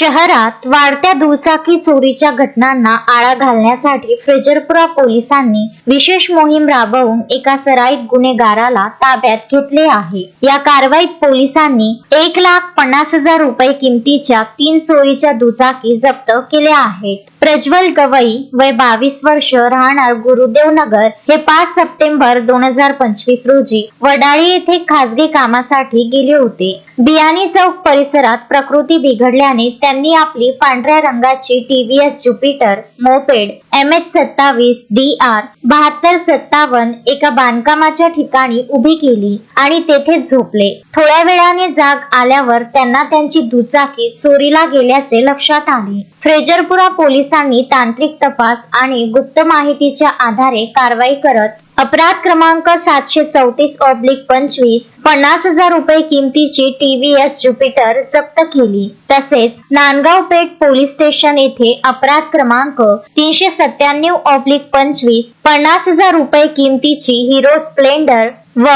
शहरात वाढत्या दुचाकी चोरीच्या घटनांना आळा घालण्यासाठी फ्रेजरपुरा पोलिसांनी विशेष मोहीम राबवून एका सराईत गुन्हेगाराला ताब्यात घेतले आहे। या कारवाईत पोलिसांनी 1,50,000 रुपये किमतीच्या 3 चोरीच्या दुचाकी जप्त केल्या आहेत। प्रज्वल गवई वय 22 वर्ष राहणार गुरुदेव नगर हे 5 सप्टेंबर 2025 रोजी वडाळी येथे खासगी कामासाठी गेले होते। बियाणी चौक परिसरात प्रकृती बिघडल्याने त्यांनी आपली पांढऱ्या रंगाची TVS Jupiter moped MH27 DR 7257 एका बांधकामाच्या ठिकाणी उभी केली आणि तेथे झोपले। थोड्या वेळाने जाग आल्यावर त्यांना त्यांची दुचाकी चोरीला गेल्याचे लक्षात आले। फ्रेजरपुरा पोलिसांनी तांत्रिक तपास आणि गुप्त माहितीच्या आधारे कारवाई करत अपराध क्रमांक 734/25 50,000 रुपये किमतीची टीव्हीएस ज्युपिटर जप्त केली। तसेच नांदगाव पेठ पोलीस स्टेशन येथे अपराध क्रमांक 397/25 50,000 रुपये किमतीची हिरो स्प्लेंडर व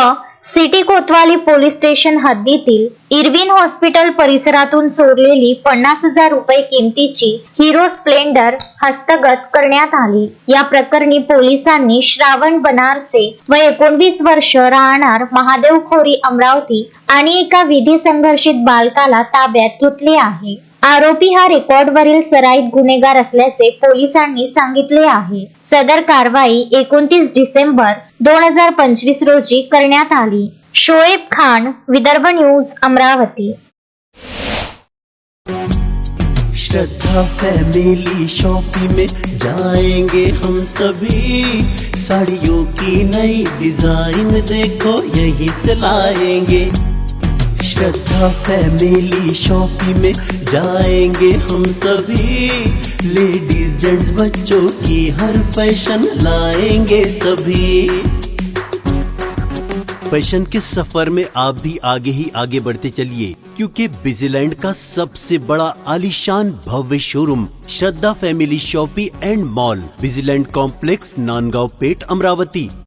सिटी कोतवाली पोलीस स्टेशन हद्दीतील इरविन हॉस्पिटल परिसरातून चोरलेली 50,000 रुपये किमतीची हिरो स्प्लेंडर हस्तगत करण्यात आली। या प्रकरणी पोलिसांनी श्रावण बनारसे व 19 वर्ष राहणार महादेवखोरी अमरावती आणि एका विधी संघर्षित बालकाला ताब्यात घेतले आहे। आरोपी हा रेकॉर्डवरील सराईत गुन्हेगार असल्याचे पोलिसांनी सांगितले आहे। सदर कारवाई 29 डिसेंबर 2025 रोजी करण्यात आली। शोएब खान, विदर्भ न्यूज, अमरावती। श्रद्धा फैमिली शॉपिंग में जाएंगे हम सभी, साड़ियों की नई डिजाइन देखो यहीं से लाएंगे। श्रद्धा फैमिली शॉपिंग में जाएंगे हम सभी, लेडीज जेंट्स बच्चों की हर फैशन लाएंगे सभी। फैशन के सफर में आप भी आगे ही आगे बढ़ते चलिए, क्योंकि बिजीलैंड का सबसे बड़ा आलीशान भव्य showroom Shraddha family shopping and mall, Busyland complex, Nandgaon Peth, Amravati.